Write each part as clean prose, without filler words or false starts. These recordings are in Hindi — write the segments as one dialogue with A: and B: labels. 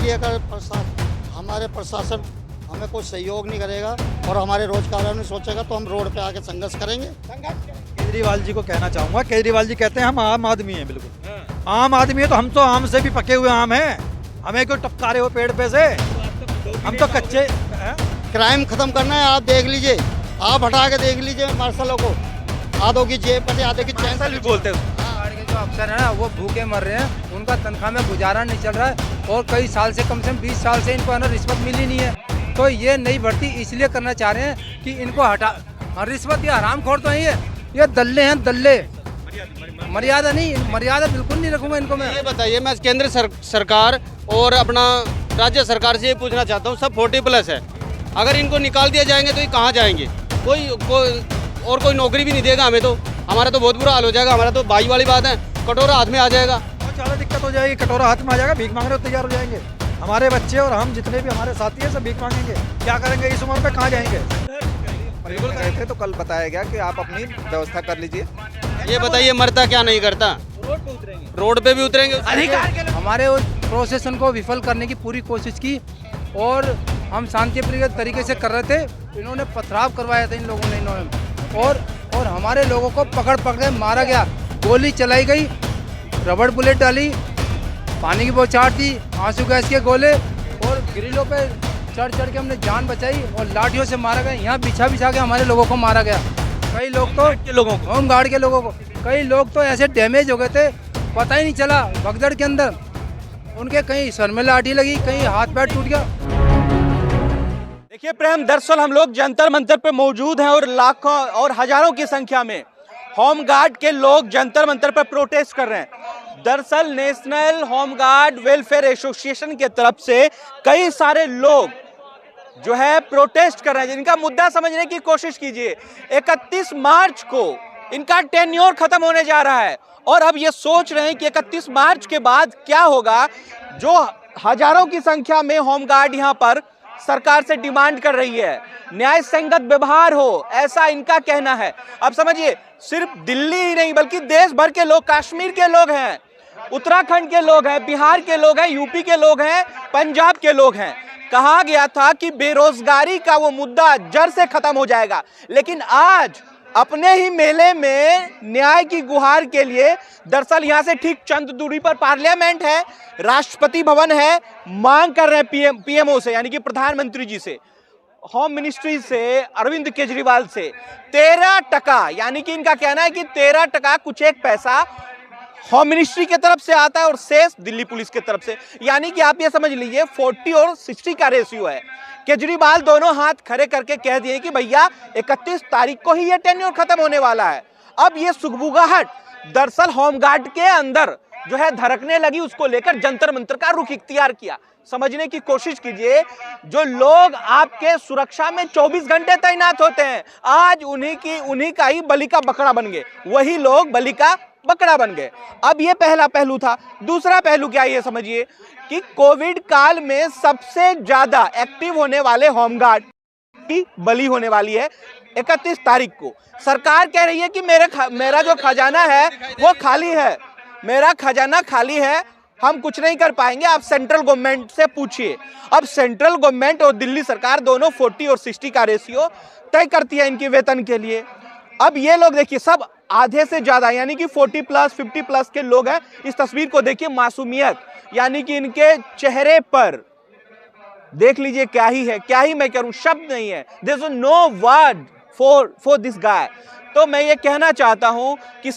A: इसलिए अगर हमारे प्रशासन हमें कोई सहयोग नहीं करेगा और हमारे रोजगार नहीं सोचेगा तो हम रोड पे आके संघर्ष करेंगे।
B: केजरीवाल जी को कहना चाहूँगा, केजरीवाल जी कहते हैं हम आम आदमी हैं, बिल्कुल आम आदमी है, तो हम तो आम से भी पके हुए आम हैं, हमें क्यों टपका रहे हो पेड़ पे से, हम तो कच्चे हैं।
A: क्राइम खत्म करना है, आप देख लीजिए, आप हटा के देख लीजिए मार्शलों को, आधों की जेब पर आधे की चैन
C: भी बोलते हैं।
D: जो अफसर है ना वो भूखे मर रहे हैं, उनका तनख्वाह में गुजारा नहीं चल रहा है और कई साल से, कम से कम 20 साल से इनको है ना रिश्वत मिली नहीं है। तो ये नई भर्ती इसलिए करना चाह रहे हैं कि इनको हटा, रिश्वत ये हरामखोर तो है, ये दल्ले हैं, दल्ले। मर्यादा नहीं, मर्यादा बिल्कुल नहीं रखूंगा इनको मैं।
C: ये बताइए, मैं केंद्र सरकार और अपना राज्य सरकार से ये पूछना चाहता हूँ, सब 40+ है, अगर इनको निकाल दिया जाएंगे तो ये कहाँ जाएंगे? कोई नौकरी भी नहीं देगा हमें, तो हमारा तो बहुत बुरा हाल हो जाएगा। हमारा तो भाई वाली बात है, कटोरा हाथ में आ जाएगा,
B: बहुत ज़्यादा दिक्कत हो जाएगी, कटोरा हाथ में आ जाएगा, भीख मांगने को तैयार हो जाएंगे हमारे बच्चे और हम जितने भी हमारे साथी हैं सब भीख मांगेंगे। क्या करेंगे इस उम्र में, कहाँ जाएंगे?
E: बिल्कुल गए थे तो कल बताया गया कि आप अपनी व्यवस्था कर लीजिए।
C: ये बताइए, मरता क्या नहीं करता? रोड पे भी उतरेंगे।
D: हमारे उस प्रोसेसन को विफल करने की पूरी कोशिश की और हम शांतिप्रिय तरीके से कर रहे थे, इन्होंने पथराव करवाया था इन लोगों ने, इन्होंने और हमारे लोगों को पकड़ के मारा गया, गोली चलाई गई, रबड़ बुलेट डाली, पानी की बौछार थी, आंसू गैस के गोले और ग्रिलों पे चढ़ के हमने जान बचाई और लाठियों से मारा गया। यहाँ बिछा के हमारे लोगों को मारा गया। कई लोग तो होम गार्ड के लोगों को, कई लोग तो ऐसे डैमेज हो गए थे, पता ही नहीं चला भगदड़ के अंदर, उनके कहीं सर में लाठी लगी, कहीं हाथ पैर टूट गया।
C: देखिए प्रेम, दरअसल हम लोग जंतर मंतर पे मौजूद हैं और लाखों और हजारों की संख्या में होम गार्ड के लोग जंतर मंतर पर प्रोटेस्ट कर रहे हैं। दरअसल national home guard welfare association के तरफ से कई सारे लोग जो है प्रोटेस्ट कर रहे हैं, जिनका मुद्दा समझने की कोशिश कीजिए। 31 मार्च को इनका टेन्योर खत्म होने जा रहा है और अब ये सोच रहे हैं कि 31 मार्च के बाद क्या होगा। जो हजारों की संख्या में होम गार्ड यहाँ पर सरकार से डिमांड कर रही है, न्याय संगत व्यवहार हो, ऐसा इनका कहना है। अब समझिए, सिर्फ दिल्ली ही नहीं बल्कि देश भर के लोग, कश्मीर के लोग हैं, उत्तराखंड के लोग हैं, बिहार के लोग हैं, यूपी के लोग हैं, पंजाब के लोग हैं। कहा गया था कि बेरोजगारी का वो मुद्दा जड़ से खत्म हो जाएगा, लेकिन आज अपने ही मेले में न्याय की गुहार के लिए, दरअसल यहां से ठीक चंद दूरी पर पार्लियामेंट है, राष्ट्रपति भवन है, मांग कर रहे हैं पीएमओ से, यानी कि प्रधानमंत्री जी से, होम मिनिस्ट्री से, अरविंद केजरीवाल से 13%, यानी कि इनका कहना है कि 13% कुछ एक पैसा होम मिनिस्ट्री की तरफ से आता है और शेष दिल्ली पुलिस की तरफ से, यानी कि आप ये समझ लीजिए 40 और 60 का रेशियो है। केजरीवाल दोनों हाथ खड़े करके कह दिए कि भैया 31 तारीख को ही ये टेन्योर खत्म होने वाला है। अब ये सुगबुगाहट दरअसल होमगार्ड के अंदर जो है धड़कने लगी, उसको लेकर जंतर मंतर का रुख इख्तियार किया। समझने की कोशिश कीजिए, जो लोग आपके सुरक्षा में 24 घंटे तैनात होते हैं, आज उन्हीं का ही बलि का बकरा बन गए, वही लोग बलि का बकरा बन गए। अब ये पहला पहलू था। दूसरा पहलू क्या, ये समझिए कि कोविड काल में सबसे ज्यादा एक्टिव होने वाले होमगार्ड की बलि होने वाली है 31 तारीख को। सरकार कह रही है कि मेरा जो खजाना है वो खाली है, मेरा खजाना खाली है, हम कुछ नहीं कर पाएंगे, आप सेंट्रल गवर्नमेंट से पूछिए। अब सेंट्रल गवर्नमेंट और दिल्ली सरकार दोनों 40 और 60 का रेशियो तय करती है इनके वेतन के लिए। अब ये लोग देखिए, सब आधे से ज्यादा यानी कि 40+, 50+ के लोग हैं। इस तस्वीर को देखिए, मासूमियत यानी कि इनके चेहरे पर देख लीजिए, क्या ही है, क्या ही मैं करूं, शब्द नहीं है, there is no word for this guy. तो मैं ये कहना चाहता हूं कि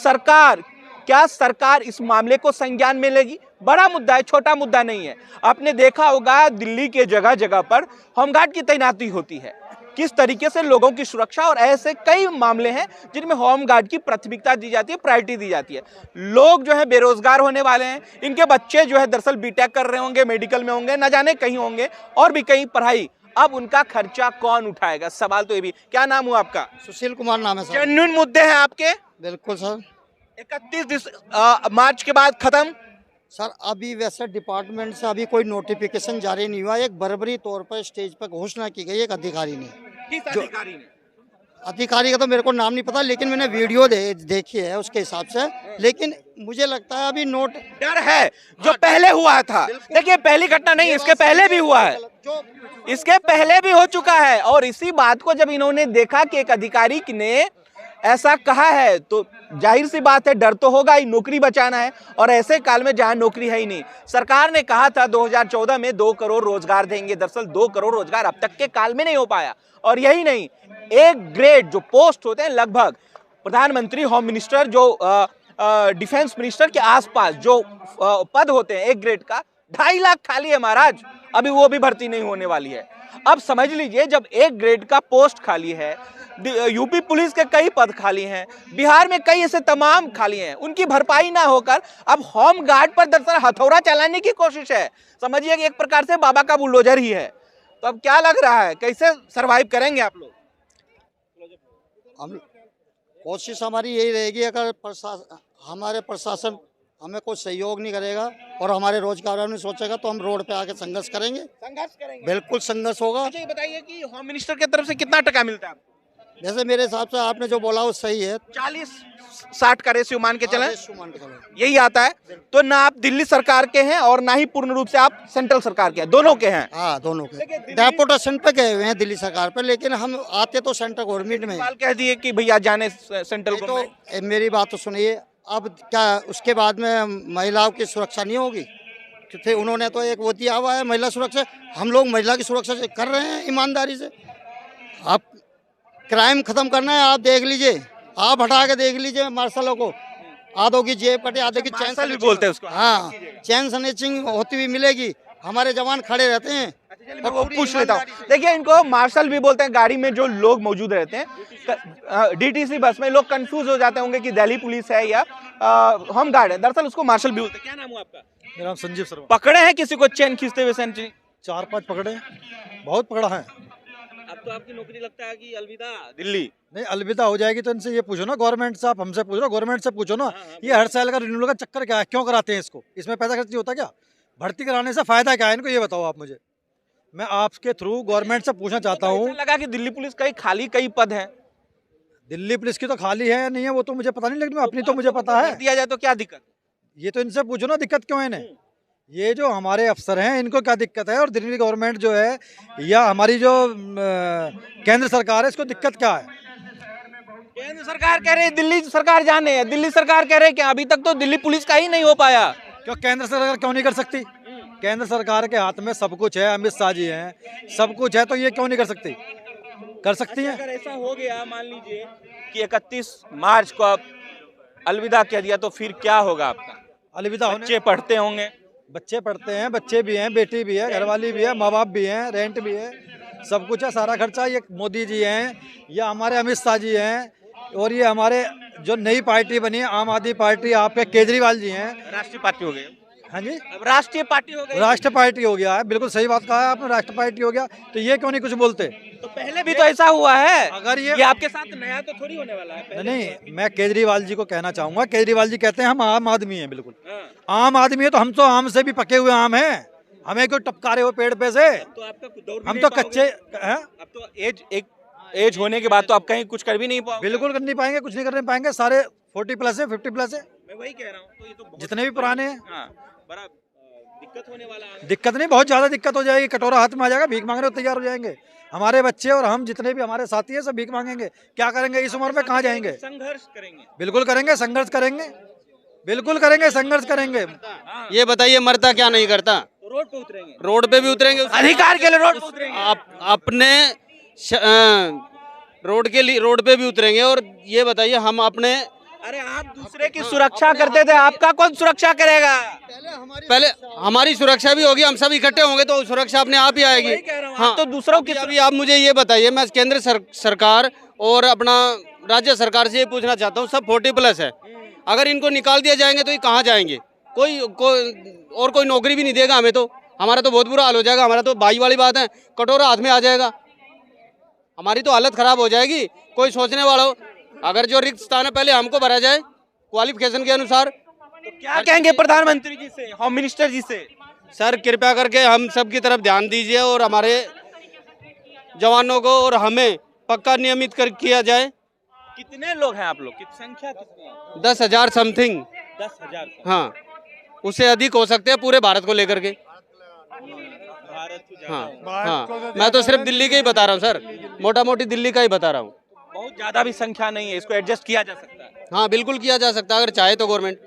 C: क्या सरकार इस मामले को संज्ञान में लेगी? बड़ा मुद्दा है, छोटा मुद्दा नहीं है। आपने देखा होगा दिल्ली के जगह जगह पर होमगार्ड की तैनाती होती है, किस तरीके से लोगों की सुरक्षा, और ऐसे कई मामले हैं जिनमें होमगार्ड की प्राथमिकता दी जाती है, प्रायोरिटी दी जाती है। लोग जो है बेरोजगार होने वाले हैं, इनके बच्चे जो है दरअसल बीटेक कर रहे होंगे, मेडिकल में होंगे, न जाने कहीं होंगे, और भी कहीं पढ़ाई। अब उनका खर्चा कौन उठाएगा? सवाल तो ये भी। क्या नाम हुआ आपका?
A: सुशील कुमार नाम है सर।
C: जेन्युइन मुद्दे हैं आपके?
A: बिल्कुल सर।
C: 31 मार्च के बाद खत्म
A: सर, अभी वैसे डिपार्टमेंट से अभी कोई नोटिफिकेशन जारी नहीं हुआ। एक बर्बरी तौर पर स्टेज पर घोषणा की गई एक अधिकारी ने,
C: किस अधिकारी ने?
A: अधिकारी का तो मेरे को नाम नहीं पता, लेकिन मैंने वीडियो देखी है उसके हिसाब से। लेकिन मुझे लगता है अभी नोट
C: डर है जो पहले हुआ था। देखिए पहली घटना नहीं, इसके पहले भी हुआ है, इसके पहले भी हो चुका है। और इसी बात को जब इन्होंने देखा कि एक अधिकारी ने ऐसा कहा है तो जाहिर सी बात है डर तो होगा ही, नौकरी बचाना है। और ऐसे काल में जहां नौकरी है ही नहीं, सरकार ने कहा था 2014 में 2 करोड़ रोजगार देंगे, दरअसल 2 करोड़ रोजगार अब तक के काल में नहीं हो पाया। और यही नहीं, एक ग्रेड जो पोस्ट होते हैं लगभग प्रधानमंत्री, होम मिनिस्टर, जो डिफेंस मिनिस्टर के आसपास जो पद होते हैं एक ग्रेड का 2.5 लाख खाली है महाराज, अभी वो भी भर्ती नहीं होने वाली है। अब समझ लीजिए जब एक ग्रेड का पोस्ट खाली है, यूपी पुलिस के कई पद खाली हैं, बिहार में कई ऐसे तमाम खाली हैं, उनकी भरपाई ना होकर अब होम गार्ड पर दरअसल हथौड़ा चलाने की कोशिश है। समझिए कि एक प्रकार से बाबा का बुलडोजर ही है। तो अब क्या लग रहा है, कैसे सरवाइव करेंगे आप लोग?
A: हम कोशिश हमारी यही रहेगी, अगर हमारे प्रशासन हमें कोई सहयोग नहीं करेगा और हमारे रोजगार नहीं सोचेगा तो हम रोड पे आके संघर्ष करेंगे। बिल्कुल संघर्ष होगा।
C: मुझे ये बताइए कि होम मिनिस्टर की तरफ से कितना टका मिलता है आपको?
A: जैसे मेरे हिसाब से आपने जो बोला वो सही है,
C: 40-60 का रेशियो मान के चलें,
A: मान के चलो।
C: यही आता है। तो ना आप दिल्ली सरकार के हैं और ना ही पूर्ण रूप से आप सेंट्रल सरकार के हैं, दोनों के हैं।
A: हाँ दोनों के डेपुटेशन पे गए हुए हैं दिल्ली सरकार पे, लेकिन हम आते तो सेंट्रल गवर्नमेंट में।
C: सवाल कह दिए कि भैया जाने सेंट्रल
A: तो
C: गवर्नमेंट।
A: मेरी बात तो सुनिए, अब क्या उसके बाद में महिलाओं की सुरक्षा नहीं होगी? क्योंकि उन्होंने तो एक वो दिया हुआ है महिला सुरक्षा, हम लोग महिला की सुरक्षा से कर रहे हैं ईमानदारी से। आप क्राइम खत्म करना है, आप देख लीजिए, आप हटा के देख लीजिए मार्शलों को, आधों की जेब कटे, आधे की चैन
C: मार्शल भी बोलते हैं उसको।
A: हाँ, चैन स्नैचिंग होती हुई मिलेगी। हमारे जवान खड़े रहते हैं।
C: और वो पूछ लेता हूँ, देखिए इनको मार्शल भी बोलते हैं। गाड़ी में जो लोग मौजूद रहते हैं, डीटीसी बस में लोग कंफ्यूज हो जाते होंगे कि दिल्ली पुलिस है या होम गार्ड है, दरअसल उसको मार्शल भी बोलते हैं। क्या नाम हुआ आपका?
B: मेरा नाम संजीव शर्मा।
C: पकड़े हैं किसी को चैन खींचते हुए सेंट्री?
B: 4-5 पकड़े, बहुत पकड़ा है।
C: अब तो आपकी नौकरी लगता है कि अलविदा दिल्ली।
B: नहीं, अलविदा हो जाएगी तो इनसे ये पूछो ना, गवर्नमेंट से। आप हमसे पूछ रहे हो, गवर्नमेंट से पूछो ना। ये हर साल का रिन्यूअल का चक्कर क्या है, क्यों कराते हैं इसको? इसमें पैसा खर्च नहीं होता क्या? भर्ती कराने से फायदा क्या है इनको, ये बताओ आप मुझे। मैं आपके थ्रू गवर्नमेंट से पूछना चाहता हूँ।
C: लगा कि दिल्ली पुलिस कई खाली कई पद हैं।
B: दिल्ली पुलिस की तो खाली है या नहीं है वो तो मुझे पता नहीं, लेकिन अपनी तो मुझे पता है।
C: दिया जाए तो क्या दिक्कत?
B: ये तो इनसे पूछो ना, दिक्कत क्यों है इन्हें। ये जो हमारे अफसर हैं इनको क्या दिक्कत है, और दिल्ली गवर्नमेंट जो है या हमारी जो केंद्र सरकार है, इसको दिक्कत क्या है?
C: केंद्र सरकार कह रही है दिल्ली सरकार जाने, दिल्ली सरकार कह रही है कि अभी तक तो दिल्ली पुलिस का ही नहीं हो पाया।
B: क्यों केंद्र सरकार क्यों नहीं कर सकती? केंद्र सरकार के हाथ में सब कुछ है, अमित शाह जी हैं, सब कुछ है, तो ये क्यों नहीं कर सकती? कर सकती हैं।
C: अगर ऐसा हो गया, मान लीजिए कि 31 मार्च को आप अलविदा कह दिया, तो फिर क्या होगा आपका?
B: अलविदा होने,
C: बच्चे पढ़ते होंगे।
B: बच्चे पढ़ते हैं, बच्चे भी हैं, बेटी भी है, घरवाली भी है, माँ बाप भी हैं, रेंट भी है, सब कुछ है, सारा खर्चा। ये मोदी जी हैं, ये हमारे अमित शाह जी हैं, और ये हमारे जो नई पार्टी बनी है आम आदमी पार्टी, आपके केजरीवाल जी हैं।
C: राष्ट्रीय पार्टी हो गई।
B: हाँ जी,
C: अब राष्ट्रीय पार्टी हो गई।
B: राष्ट्र पार्टी हो गया है, बिल्कुल सही बात कहा है आपने, राष्ट्र पार्टी हो गया। तो ये क्यों नहीं कुछ बोलते?
C: तो पहले भी तो ऐसा हुआ है।
B: अगर ये
C: आपके साथ नया तो थोड़ी होने वाला है।
B: नहीं, मैं केजरीवाल जी को कहना चाहूंगा। केजरीवाल जी कहते हैं हम आम आदमी हैं, बिल्कुल आम आदमी है, तो हम तो आम से भी पके हुए आम हैं, हमें क्यों टपकारे हो पेड़ पे से?
C: तो आपका
B: हम तो कच्चे हैं।
C: अब तो एज होने के बाद तो आप कहीं कुछ कर भी नहीं पाओगे।
B: बिल्कुल कर नहीं पाएंगे, कुछ नहीं करने पाएंगे। सारे 40+ है, 50+ है,
C: मैं वही कह रहा हूँ। तो ये तो
B: जितने भी पुराने हैं।
C: हाँ, बड़ा दिक्कत होने वाला है।
B: दिक्कत नहीं, बहुत ज्यादा दिक्कत हो जाएगी। कटोरा हाथ में आ जाएगा, भीख मांगने को तैयार हो जाएंगे। हमारे बच्चे और हम जितने भी हमारे साथी हैं सब भीख मांगेंगे। क्या करेंगे इस उम्र में, कहाँ जाएंगे?
C: संघर्ष करेंगे।
B: बिल्कुल करेंगे, संघर्ष करेंगे, बिल्कुल करेंगे, संघर्ष करेंगे।
F: ये बताइए मरता क्या नहीं करता?
C: रोड पे उतरेंगे,
F: रोड पे भी उतरेंगे,
C: अधिकार के लिए रोड पे उतरेंगे।
F: आप अपने रोड पे भी उतरेंगे। और ये बताइए हम अपने,
C: अरे आप दूसरे की सुरक्षा करते थे, आपका कौन सुरक्षा करेगा?
F: पहले हमारी सुरक्षा भी होगी, हम सब इकट्ठे होंगे तो सुरक्षा अपने आप ही आएगी।
C: हाँ, तो दूसरों की
F: अभी आप मुझे ये बताइए, मैं केंद्र सरकार और अपना राज्य सरकार से ये पूछना चाहता हूँ, सब 40+ है, अगर इनको निकाल दिया जाएंगे तो ये कहाँ जाएंगे? कोई नौकरी भी नहीं देगा हमें, तो हमारा तो बहुत बुरा हाल हो जाएगा। हमारा तो भाई वाली बात है, कटोरा हाथ में आ जाएगा, हमारी तो हालत खराब हो जाएगी। कोई सोचने वाला हो, अगर जो रिक्त स्थान है पहले हमको भरा जाए क्वालिफिकेशन के अनुसार।
C: तो क्या कहेंगे प्रधानमंत्री जी से, होम मिनिस्टर जी से?
F: सर कृपया करके हम सब की तरफ ध्यान दीजिए और हमारे जवानों को और हमें पक्का नियमित कर किया जाए।
C: कितने लोग हैं आप लोग, कितनी संख्या कितनी है?
F: 10,000 समथिंग,
C: 10,000।
F: हाँ उससे अधिक हो सकते हैं पूरे भारत को लेकर के।
C: भारत को ज्यादा
F: हाँ
C: होगा।
F: हाँ, मैं तो सिर्फ दिल्ली के ही बता रहा हूँ सर, मोटा मोटी दिल्ली का ही बता रहा हूँ।
C: बहुत ज्यादा भी संख्या नहीं है, इसको एडजस्ट किया जा सकता है।
F: हाँ बिल्कुल किया जा सकता है अगर चाहे तो गवर्नमेंट।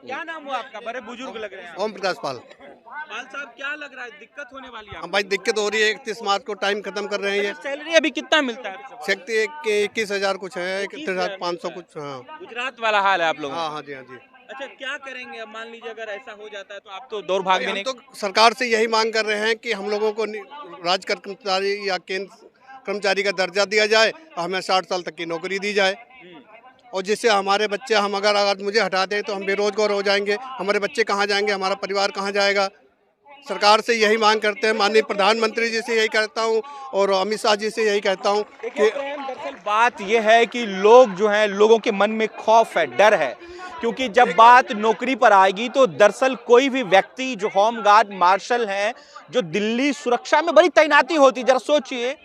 C: क्या नाम हुआ आपका? बड़े बुजुर्ग लग रहे हैं।
G: ओम प्रकाश पाल।
C: पाल साहब, क्या लग रहा है, दिक्कत होने वाली है
G: हाँ
C: आपको?
G: भाई दिक्कत हो रही है, 31 मार्च को टाइम खत्म कर रहे हैं ये।
C: सैलरी अभी कितना मिलता है?
G: शक्ति 21,000 कुछ है, 31,500 कुछ। हाँ
C: गुजरात वाला हाल है आप लोगों का।
G: हाँ जी हाँ जी।
C: अच्छा, क्या करेंगे अब? मान लीजिए अगर ऐसा हो जाता है तो आप तो दौड़ भाग भी
G: हम
C: नहीं।
G: तो सरकार से यही मांग कर रहे हैं कि हम लोगों को राज्य कर्मचारी या केंद्र कर्मचारी का दर्जा दिया जाए, हमें 60 साल तक की नौकरी दी जाए, और जिससे हमारे बच्चे, हम अगर मुझे हटा दें तो हम बेरोजगार हो जाएंगे, हमारे बच्चे कहाँ जाएंगे, हमारा परिवार कहाँ जाएगा। सरकार से यही मांग करते हैं, माननीय प्रधानमंत्री जी से यही कहता हूँ और अमित शाह जी से यही कहता हूँ कि
C: दरअसल बात यह है कि लोग जो हैं, लोगों के मन में खौफ है, डर है, क्योंकि जब बात नौकरी पर आएगी तो दरअसल कोई भी व्यक्ति जो होम गार्ड मार्शल हैं, जो दिल्ली सुरक्षा में बड़ी तैनाती होती, जरा सोचिए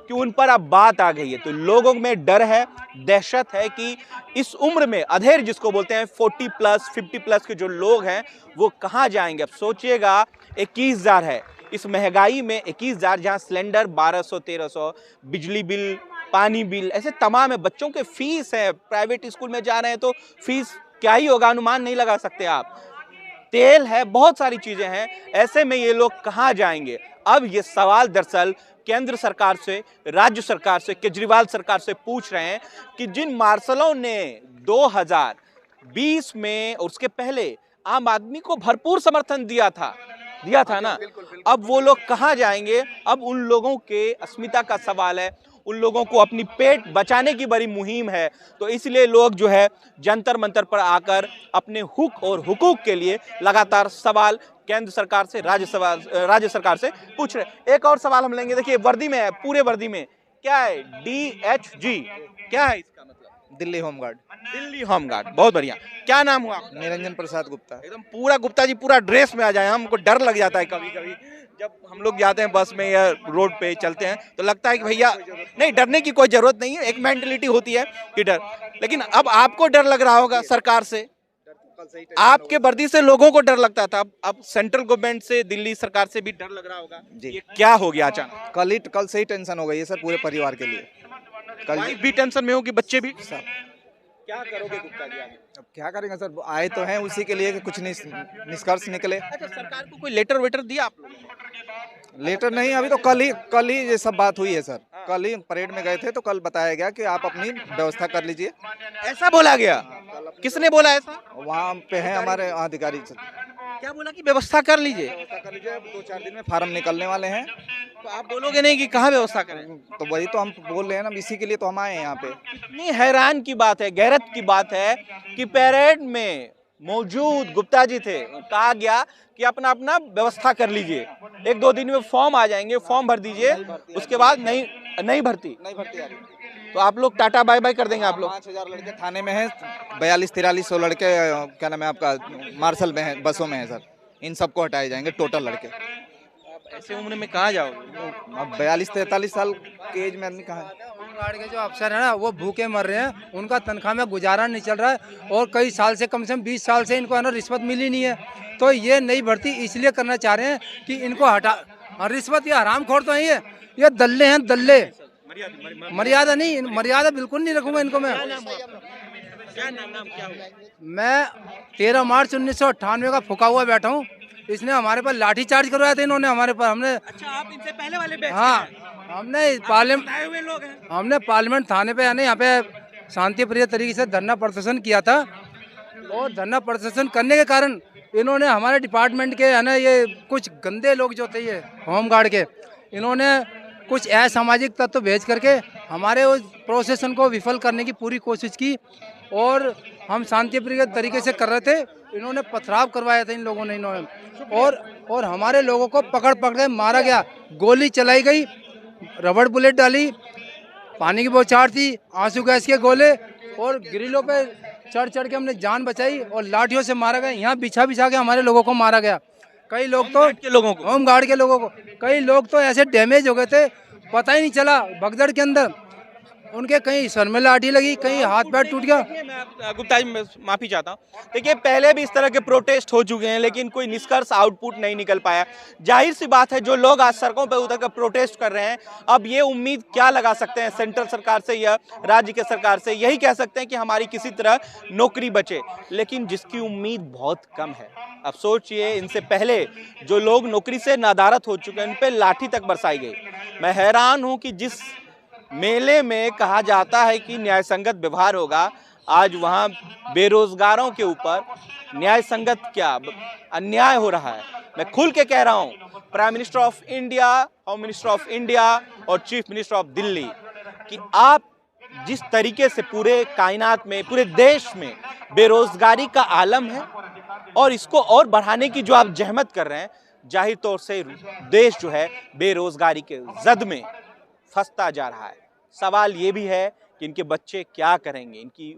C: कि उन पर अब बात आ गई है, तो लोगों में डर है, दहशत है कि इस उम्र में अधेड़ जिसको बोलते हैं 40 प्लस 50 प्लस के जो लोग हैं वो कहाँ जाएंगे। अब सोचिएगा 21,000 है, इस महंगाई में 21,000, जहाँ सिलेंडर 1200-1300, बिजली बिल, पानी बिल, ऐसे तमाम है, बच्चों के फीस है, प्राइवेट स्कूल में जा रहे हैं तो फीस क्या ही होगा, अनुमान नहीं लगा सकते आप, तेल है, बहुत सारी चीजें हैं, ऐसे में ये लोग कहाँ जाएंगे। अब ये सवाल दरअसल केंद्र सरकार से, राज्य सरकार से, केजरीवाल सरकार से पूछ रहे हैं कि जिन मार्शलों ने 2020 में और उसके पहले आम आदमी को भरपूर समर्थन दिया था ना, अब वो लोग कहाँ जाएंगे। अब उन लोगों के अस्मिता का सवाल है, उन लोगों को अपनी पेट बचाने की बड़ी मुहिम है, तो इसलिए लोग जो है जंतर मंतर पर आकर अपने हुक और हुकूक के लिए लगातार सवाल केंद्र सरकार से, राज्य सरकार से पूछ रहे। एक और सवाल हम लेंगे, देखिए वर्दी में है, पूरे वर्दी में क्या है, DHG क्या है इसका मतलब?
E: दिल्ली होमगार्ड।
C: दिल्ली होमगार्ड, बहुत बढ़िया। क्या नाम हुआ आपका?
E: निरंजन प्रसाद गुप्ता।
C: एकदम पूरा गुप्ता जी, पूरा ड्रेस में आ जाए, हमको डर लग जाता है कभी कभी जब हम लोग जाते हैं बस में या रोड पे चलते हैं तो लगता है कि भैया नहीं, डरने की कोई जरूरत नहीं है, एक मेंटलिटी होती है कि डर, लेकिन अब आपको डर लग रहा होगा सरकार से, आपके वर्दी से लोगों को डर लगता था, अब सेंट्रल गवर्नमेंट से, दिल्ली सरकार से भी डर लग रहा होगा। ये क्या हो गया अचानक?
E: कल से ही टेंशन हो गई है सर पूरे परिवार के लिए। कल
C: वाइफ भी टेंशन में होगी, बच्चे भी। सब क्या करोगे गुप्ता जी आगे?
E: अब क्या करेंगे सर, आए तो हैं उसी के लिए कि कुछ निष्कर्ष निकले।
C: अच्छा, सरकार को कोई लेटर वेटर दिया आप लोगों ने?
E: लेटर नहीं, अभी तो कल ही ये सब बात हुई है सर। कल ही परेड में गए थे तो कल बताया गया कि आप अपनी व्यवस्था कर लीजिए।
C: ऐसा बोला गया? किसने बोला ऐसा?
E: वहाँ पे हैं हमारे अधिकारी।
C: क्या बोला कि व्यवस्था कर लीजिए?
E: व्यवस्था कर लीजिए, 2-4 दिन में फार्म निकलने वाले हैं।
C: तो आप बोलोगे नहीं कि कहाँ व्यवस्था करें?
E: तो वही तो हम बोल रहे हैं ना, इसी के लिए तो हम आए हैं यहाँ पे।
C: इतनी हैरान की बात है, गैरत की बात है कि परेड में मौजूद गुप्ता जी थे, कहा गया कि अपना अपना व्यवस्था कर लीजिए, 1-2 दिन में फॉर्म आ जाएंगे, फॉर्म भर दीजिए, उसके बाद नहीं भर्ती
E: नहीं भर्ती आ रही,
C: तो आप लोग टाटा बाय बाय कर देंगे। आप लोग
E: 5,000 लड़के थाने में हैं, 42-4300 लड़के क्या नाम है आपका मार्शल में है, बसों में है सर। इन सबको हटाए जाएंगे टोटल लड़के।
C: ऐसे उम्र में कहाँ जाओगे?
E: अब 42-43 साल के एज में आदमी कहाँ है?
D: होमगार्ड के जो अफसर है ना वो भूखे मर रहे हैं, उनका तनख्वाह में गुजारा नहीं चल रहा है, और कई साल से, कम से कम 20 साल से इनको है ना रिश्वत मिली नहीं है। तो ये नई भर्ती इसलिए करना चाह रहे हैं कि इनको हटा, रिश्वत ये हरामखोर तो है, ये दल्ले हैं, दल्ले। मर्यादा नहीं, मर्यादा बिल्कुल नहीं रखूंगा इनको मैं। मैं 13 मार्च 1998 का फुका हुआ बैठा हूँ, इसने हमारे पर लाठी चार्ज करवाया था इन्होंने हमारे पर। हमने,
C: अच्छा, आप इनसे पहले वाले बैच
D: हाँ, हमने पार्लियामेंट थाने पे यानी यहाँ पे शांति प्रिय तरीके से धरना प्रदर्शन किया था, और धरना प्रदर्शन करने के कारण इन्होंने हमारे डिपार्टमेंट के है ना, ये कुछ गंदे लोग जो थे ये होमगार्ड के, इन्होंने कुछ असामाजिक तत्व भेज करके हमारे उस प्रोसेसन को विफल करने की पूरी कोशिश की, और हम शांति प्रिय तरीके से कर रहे थे, इन्होंने पथराव करवाया था इन लोगों ने, और हमारे लोगों को पकड़ के मारा गया, गोली चलाई गई, रबड़ बुलेट डाली, पानी की बौछार थी, आंसू गैस के गोले, और ग्रिलों पे चढ़ के हमने जान बचाई, और लाठियों से मारा गया, यहाँ बिछा के हमारे लोगों को मारा गया। कई लोग तो होमगार्ड के लोगों को, कई लोग तो ऐसे डैमेज हो गए थे, पता ही नहीं चला, भगदड़ के अंदर उनके कहीं सर में लाठी लगी, कहीं हाथ पैर टूट गया।
C: देखिए, मैं गुप्ता जी माफ़ी चाहता हूँ। देखिए, पहले भी इस तरह के प्रोटेस्ट हो चुके हैं, लेकिन कोई निष्कर्ष आउटपुट नहीं निकल पाया। जाहिर सी बात है, जो लोग आज सड़कों पर उतर कर प्रोटेस्ट कर रहे हैं, अब ये उम्मीद क्या लगा सकते हैं सेंट्रल सरकार से या राज्य के सरकार से? यही कह सकते हैं कि हमारी किसी तरह नौकरी बचे, लेकिन जिसकी उम्मीद बहुत कम है। अब सोचिए, इनसे पहले जो लोग नौकरी से नादारत हो चुके हैं, उन पर लाठी तक बरसाई गई। मैं हैरान हूँ कि जिस मेले में कहा जाता है कि न्याय संगत व्यवहार होगा, आज वहां बेरोजगारों के ऊपर न्याय संगत क्या अन्याय हो रहा है। मैं खुल के कह रहा हूं, prime minister of India, home minister of India और चीफ मिनिस्टर ऑफ दिल्ली, कि आप जिस तरीके से पूरे कायनात में, पूरे देश में बेरोजगारी का आलम है और इसको और बढ़ाने की जो आप जहमत कर रहे हैं, जाहिर तौर से देश जो है बेरोजगारी के जद में फंसता जा रहा है। सवाल ये भी है कि इनके बच्चे क्या करेंगे, इनकी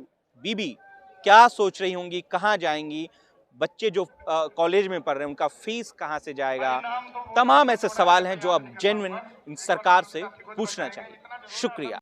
C: बीबी क्या सोच रही होंगी, कहाँ जाएंगी, बच्चे जो कॉलेज में पढ़ रहे हैं उनका फीस कहाँ से जाएगा। तमाम ऐसे सवाल हैं जो अब जेन्युइन इन सरकार से पूछना चाहिए। शुक्रिया।